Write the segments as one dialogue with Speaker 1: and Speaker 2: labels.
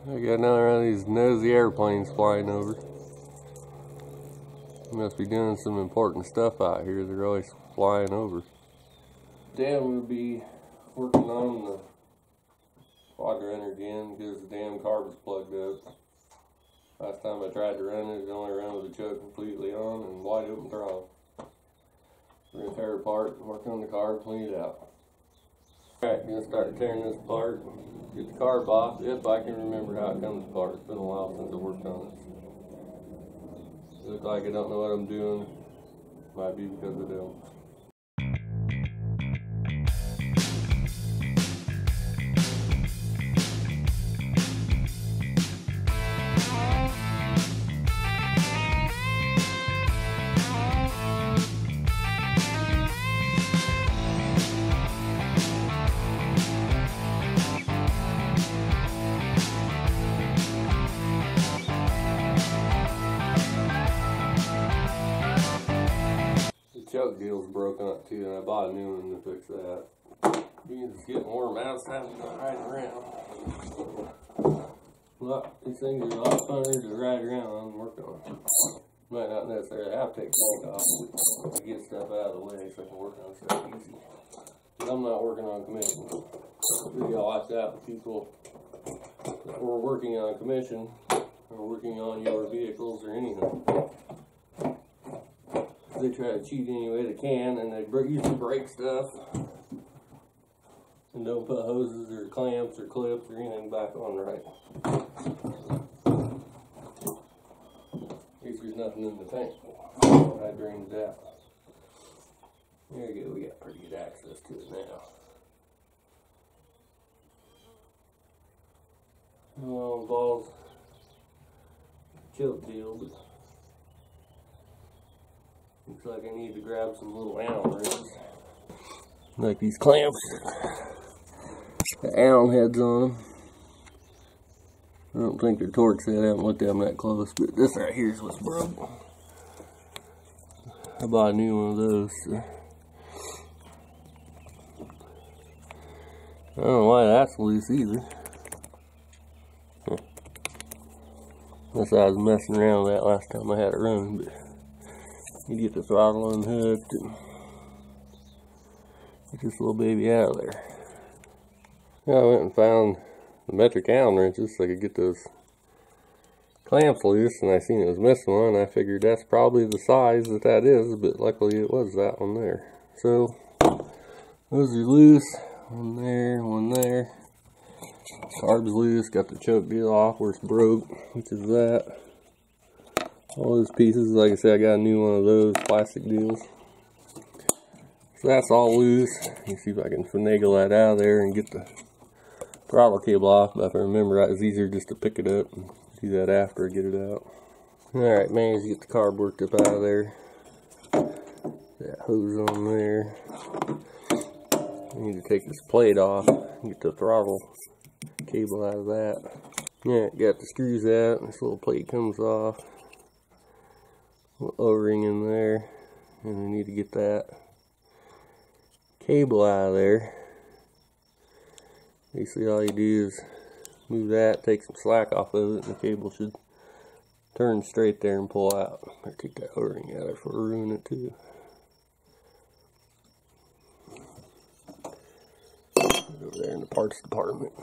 Speaker 1: I got another one of these nosy airplanes flying over. Must be doing some important stuff out here. They're always flying over. Dad will be working on the quadrunner again because the damn carb is plugged up. Last time I tried to run it, it only ran with the choke completely on and wide open throttle. We're going to tear it apart, work on the carb, clean it out. Alright, going to start tearing this apart. Get the carb off, if I can remember how it comes apart. It's been a while since I worked on it. Looks like I don't know what I'm doing. Might be because I don't. Choke deal's broken up too, and I bought a new one to fix that. It's getting warm outside and not riding around. Look, these things are a lot funner to ride around on and work on. Might not necessarily have to take tank off to get stuff out of the way so I can work on stuff easy. But I'm not working on commission. We gotta watch out for people that were working on commission or working on your vehicles or anything. They try to cheat any way they can, and they usually break stuff and don't put hoses or clamps or clips or anything back on right. At least there's nothing in the tank. I drained it out. There you go, we got pretty good access to it now. Well, involves choke deal, but looks like I need to grab some little Allen wrenches. Like these clamps. The Allen heads on them. I don't think they're Torx yet. I haven't looked at them that close, but this right here is what's broke. I bought a new one of those. So. I don't know why that's loose either. Unless I was messing around with that last time I had it running, but you get the throttle unhooked and get this little baby out of there. Yeah, I went and found the metric Allen wrenches so I could get those clamps loose, and I seen it was missing one. I figured that's probably the size that is, but luckily it was that one there. So those are loose. One there, one there. Carb's loose. Got the choke deal off where it's broke, which is that. All those pieces, like I said, I got a new one of those plastic deals. So that's all loose. You can see if I can finagle that out of there and get the throttle cable off. But if I remember right, it's easier just to pick it up and do that after I get it out. Alright, managed to get the carb worked up out of there. That hose on there. I need to take this plate off and get the throttle cable out of that. Yeah, got the screws out. This little plate comes off. O-ring in there, and I need to get that cable out of there. Basically all you do is move that, take some slack off of it, and the cable should turn straight there and pull out. I'll take that O-ring out before I ruin it too. Over there in the parts department.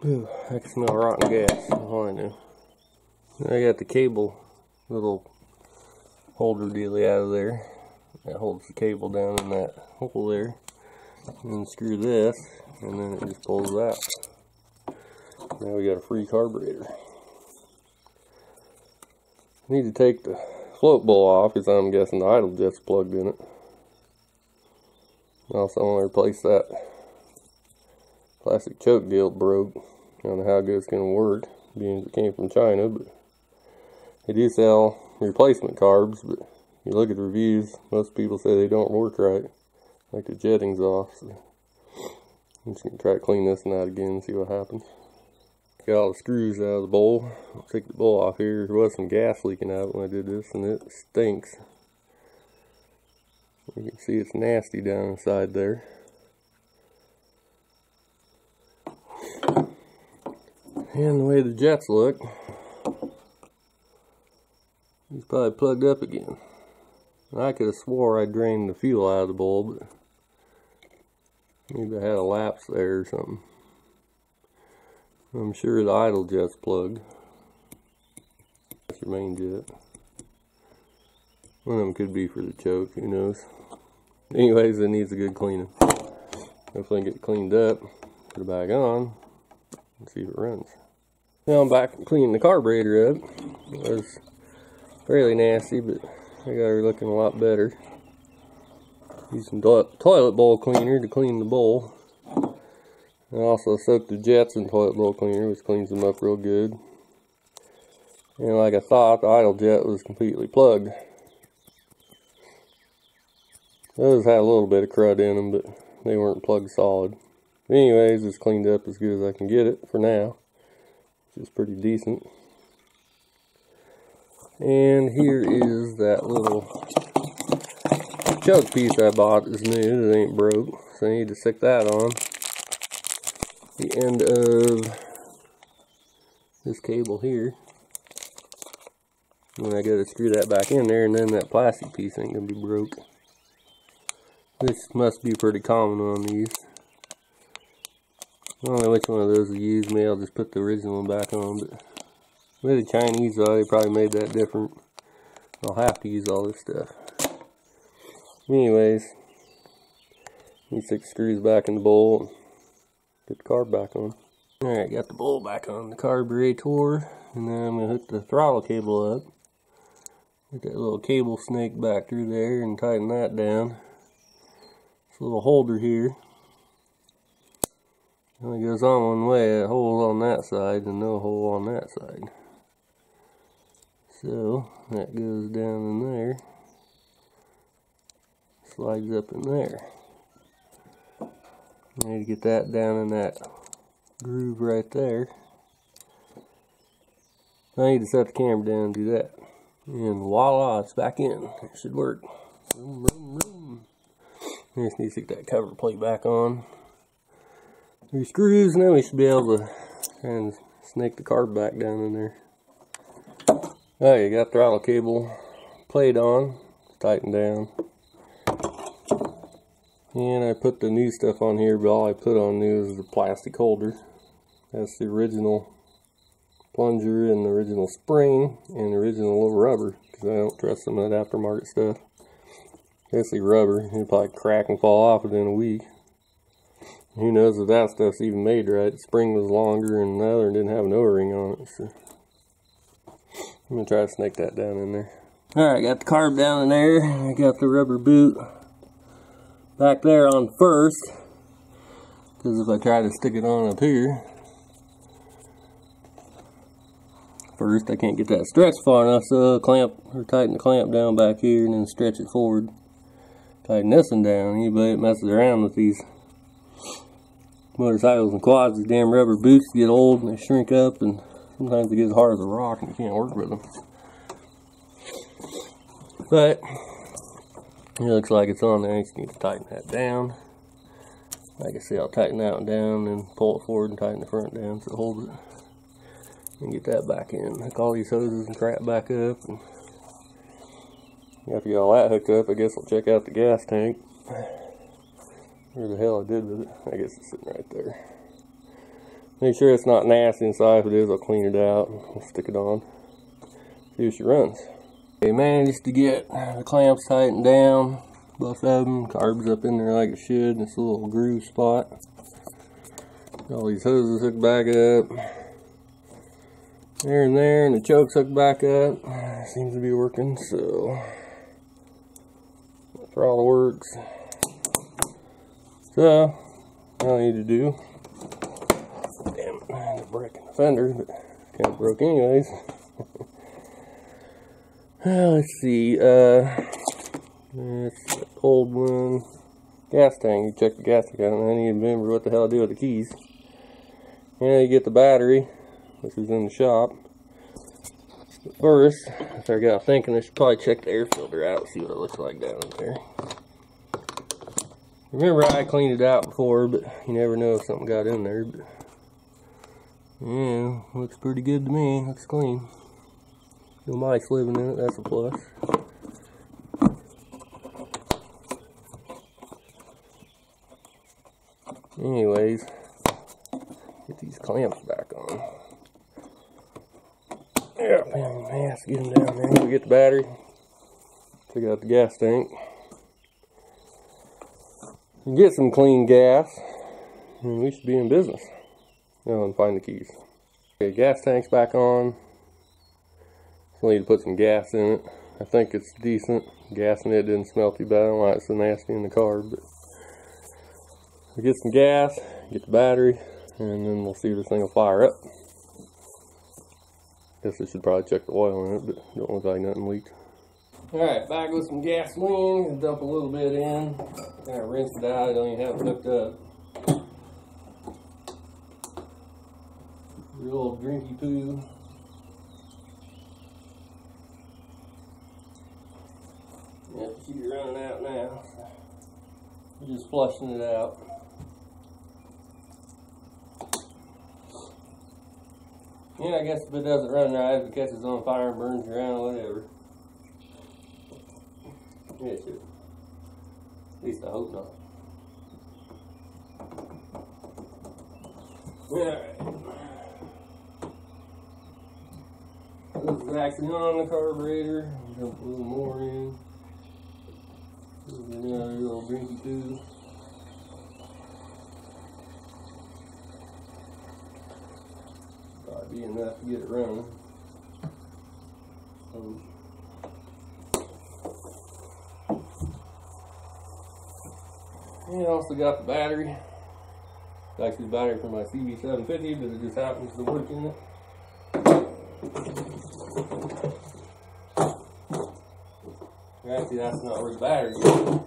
Speaker 1: Ooh, I can smell rotten gas. All I know. I got the cable little holder dealie out of there. That holds the cable down in that hole there. And then screw this, and then it just pulls out. Now we got a free carburetor. I need to take the float bowl off because I'm guessing the idle jet's plugged in it. Also, I want to replace that plastic choke deal broke. I don't know how good it's going to work, being as it came from China, but they do sell replacement carbs, but you look at the reviews, most people say they don't work right, like the jetting's off. So I'm just going to try to clean this one out again and see what happens. Got all the screws out of the bowl. I'll take the bowl off here. There was some gas leaking out when I did this, and it stinks. You can see it's nasty down inside there. And the way the jets look, he's probably plugged up again. I could have swore I drained the fuel out of the bowl, but maybe I had a lapse there or something. I'm sure the idle jet's plugged. That's your main jet. One of them could be for the choke, who knows. Anyways, it needs a good cleaning. Hopefully get it cleaned up, put it back on, and see if it runs. Now I'm back cleaning the carburetor up. It was fairly nasty, but I got her looking a lot better. Use some toilet bowl cleaner to clean the bowl. I also soaked the jets in toilet bowl cleaner, which cleans them up real good. And like I thought, the idle jet was completely plugged. Those had a little bit of crud in them, but they weren't plugged solid. Anyways, it's cleaned up as good as I can get it for now, which is pretty decent. And here is that little choke piece I bought is new, it ain't broke, so I need to stick that on the end of this cable here. And I gotta screw that back in there, and then that plastic piece ain't gonna be broke. This must be pretty common on these. I don't know which one of those to use. Maybe I'll just put the original one back on, but with the Chinese though, they probably made that different. I'll have to use all this stuff. Anyways, need 6 screws back in the bowl and get the carb back on. Alright, got the bowl back on the carburetor, and then I'm going to hook the throttle cable up. Get that little cable snake back through there and tighten that down. This little holder here only goes on one way, a hole on that side and no hole on that side. So that goes down in there, slides up in there. I need to get that down in that groove right there. I need to set the camera down and do that. And voila, it's back in. It should work. Vroom, vroom, vroom. I just need to stick that cover plate back on. 3 screws, and then we should be able to kind of snake the carb back down in there. Alright, you got throttle cable plate on, tightened down. And I put the new stuff on here, but all I put on new is the plastic holder. That's the original plunger and the original spring and the original little rubber, because I don't trust some of that aftermarket stuff. Basically rubber, it'll probably crack and fall off within a week. Who knows if that stuff's even made right. The spring was longer and the other didn't have an O-ring on it, so I'm going to try to snake that down in there. Alright, got the carb down in there. I got the rubber boot back there on first, because if I try to stick it on up here first, I can't get that stretched far enough, so I'll clamp or tighten the clamp down back here and then stretch it forward. Tighten this one down. Anybody that messes around with these motorcycles and quads, these damn rubber boots get old and they shrink up, and sometimes they get as hard as a rock and you can't work with them. But it looks like it's on there. I just need to tighten that down. Like I say, I'll tighten that one down and pull it forward and tighten the front down so it holds it. And get that back in. Hook all these hoses and crap back up. And after you got all that hooked up, I guess I'll check out the gas tank. Where the hell I did with it. I guess it's sitting right there. Make sure it's not nasty inside. If it is, I'll clean it out and stick it on. See if she runs. Okay, managed to get the clamps tightened down, both of them. Carb's up in there like it should in this little groove spot. Got all these hoses hooked back up. There and there, and the choke's hooked back up. Seems to be working, so the throttle works. So, all I need to do, damn it, I had to break the fender, but kind of broke anyways. Let's see, it's the old one, gas tank. You check the gas tank out, and I need to remember what the hell I do with the keys. And you get the battery, which is in the shop. But first, after I got thinking, I should probably check the air filter out and see what it looks like down in there. Remember, I cleaned it out before, but you never know if something got in there. But Yeah, looks pretty good to me. Looks clean. No mice living in it, that's a plus. Anyways, get these clamps back on. Yeah, man, has to get them down there. We get the battery. Take out the gas tank. And get some clean gas, and we should be in business. Now and find the keys. Okay, gas tank's back on. So I need to put some gas in it. I think it's decent. Gas in it didn't smell too bad. I don't know why it's so nasty in the carb, but we get some gas, get the battery, and then we'll see if this thing will fire up. Guess I should probably check the oil in it, but don't look like nothing leaked. Alright, back with some gasoline, dump a little bit in, kind of rinse it out, I don't even have it hooked up. Your little drinky poo. Yeah, she's running out now. We're just flushing it out. Yeah, I guess if it doesn't run right, if it catches on fire and burns around or whatever. Yeah, it should. At least I hope not. Alright. This is actually on the carburetor. Dump a little more in. Another little drinky poo. Probably be enough to get it running. And I also got the battery. It's actually the battery for my CB750, but it just happens to work in it. Actually, that's not where the battery goes.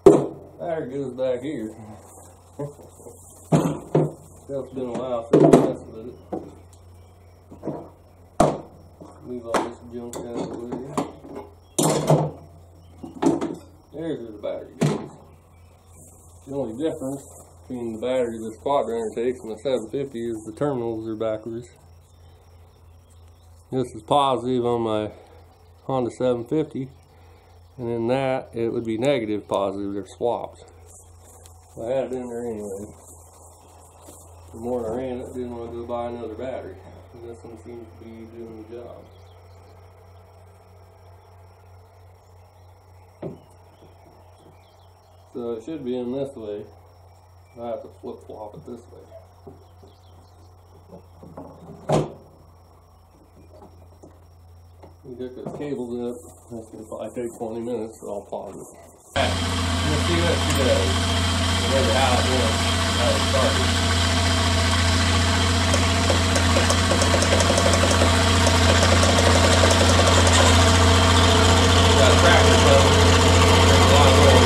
Speaker 1: The battery goes back here. It's been a while since I messed with it. Move all this junk out of the way. There's where the battery goes. The only difference between the battery this quad runner takes and the 750 is the terminals are backwards. This is positive on my Honda 750, and in that it would be negative positive. They're swapped. So I had it in there anyway. The more I ran it, didn't want to go buy another battery. And this one seems to be doing the job. So it should be in this way. I have to flip flop it this way. We hook those cables up. That's going to probably take 20 minutes, so I'll pause it. Alright, we'll see what she does. Remember how it went, how it started. Got a tractor cover. There's a lot of room.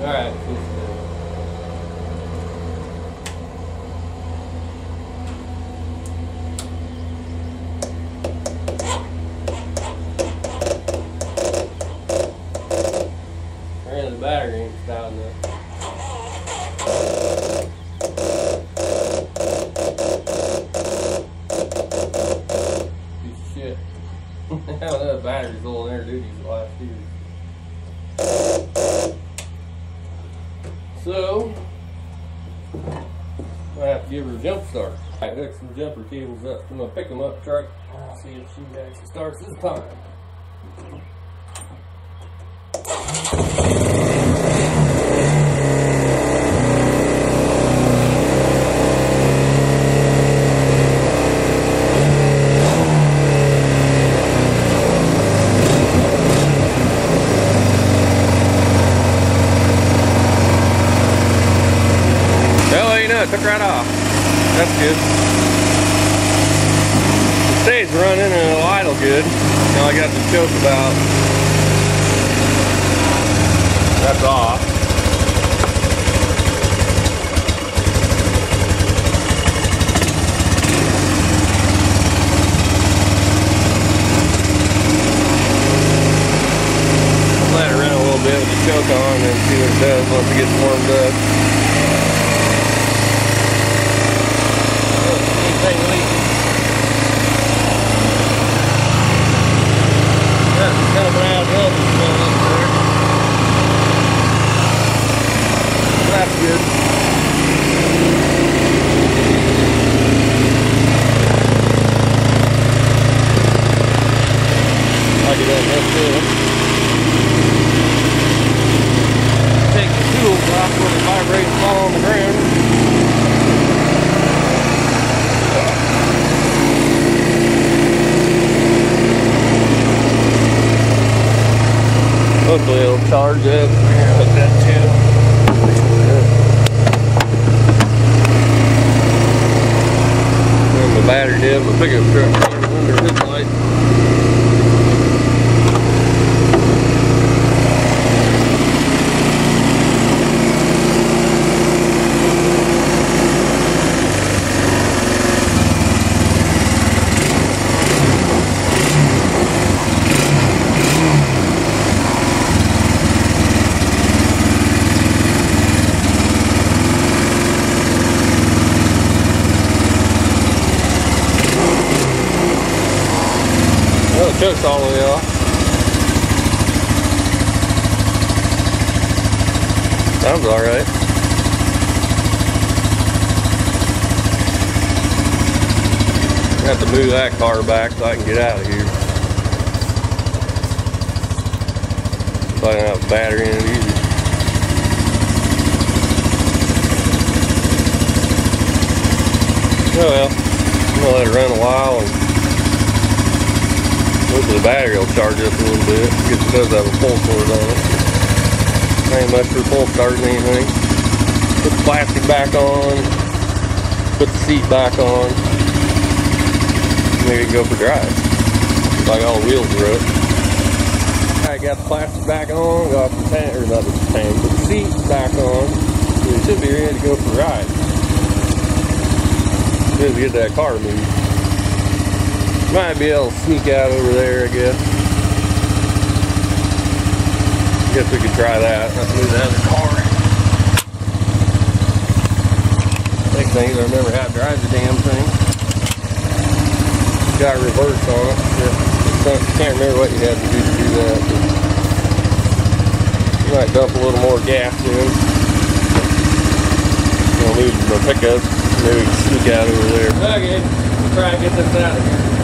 Speaker 1: Alright, the battery ain't stout enough. Piece of shit. Hell, that battery's old air duty for the last year. So, I have to give her a jump start. I hooked some jumper cables up. I'm going to pick them up, try to see if she actually starts this time. It took right off. That's good. It stays running and it'll idle good. Now I got the choke about. That's off. goes once it gets warmed up. Anything leaking. That's coming out of there. That's good. Like it doesn't have to. Take the tools off when it vibrates and fall on the ground. Hopefully it'll charge up. Here, hook that too. And the battery did, my pickup truck under his light. Choke's all the way off. Sounds alright. I have to move that car back so I can get out of here. So I don't have a battery in it either. Oh well, I'm gonna let it run a while and hopefully the battery will charge up a little bit because it does have a pull cord on it. Ain't much for pull starting anything. Put the plastic back on, put the seat back on, maybe go for drive. Like all the wheels are up. Alright, got the plastic back on, got the tank, or not the tank, but the seat back on. So we should be ready to go for a ride. As soon as we get that car moved. Might be able to sneak out over there, I guess. Guess we could try that. Let's move the other car. Next thing is I remember how to drive the damn thing. Got reverse on it. Can't remember what you had to do that. You might dump a little more gas in. I'll move my pickup. Maybe we can sneak out over there. Okay, we'll try and get this out of here.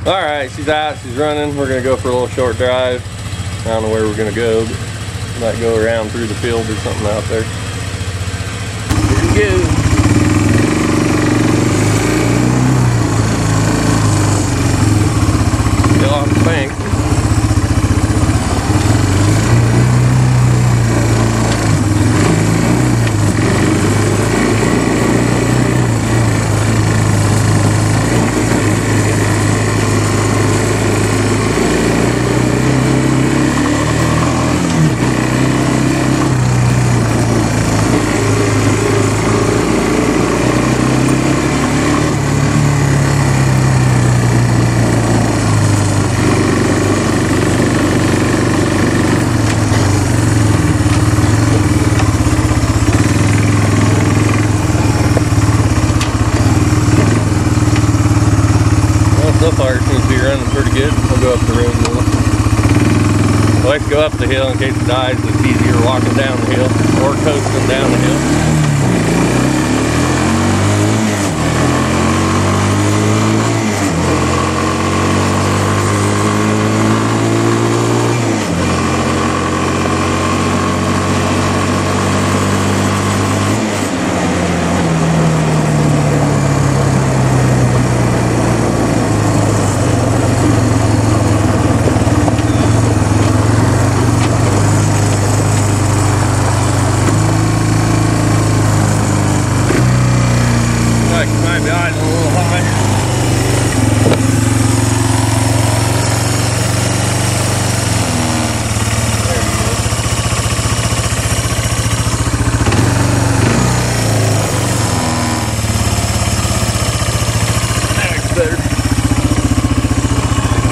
Speaker 1: Alright, she's out, she's running. We're going to go for a little short drive. I don't know where we're going to go, but we might go around through the field or something out there. Here we go. Get off the bank. So far it seems to be running pretty good. I'll go up the road a little. I like to go up the hill in case it dies. It's easier walking down the hill or coasting down the hill.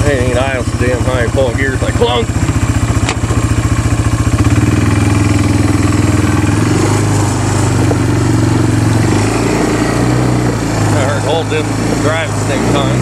Speaker 1: Hey, ain't idle so damn high, pulling gears like clunk. I heard hold this and drive at the same time.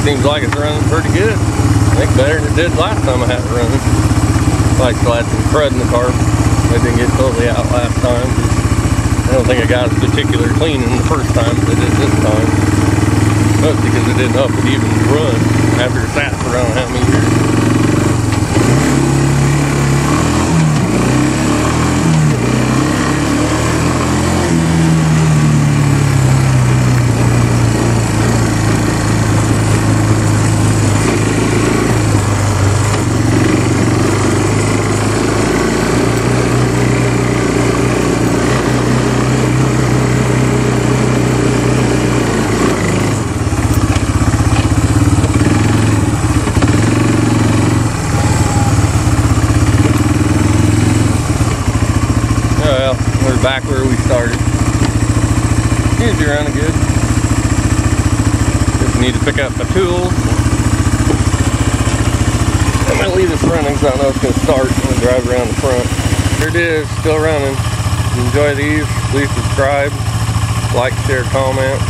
Speaker 1: Seems like it's running pretty good. I think better than it did last time I had it running. Like still had some crud in the carb. I didn't get totally out last time. I don't think I got as particular cleaning the first time as I did this time. Mostly because it didn't up and even run after it sat for I don't know how many years. We're back where we started. Seems to be running good. Just need to pick up my tools. I'm going to leave this running because I don't know it's going to start. I'm going to drive around the front. Here it is, still running. If you enjoy these, please subscribe, like, share, comment,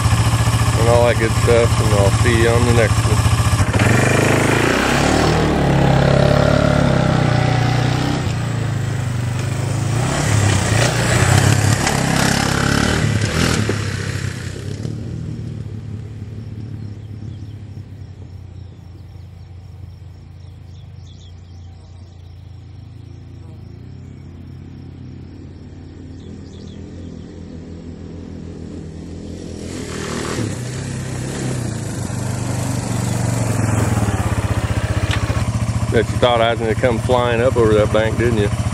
Speaker 1: and all that good stuff. And I'll see you on the next one. Bet you thought I was going to come flying up over that bank, didn't you?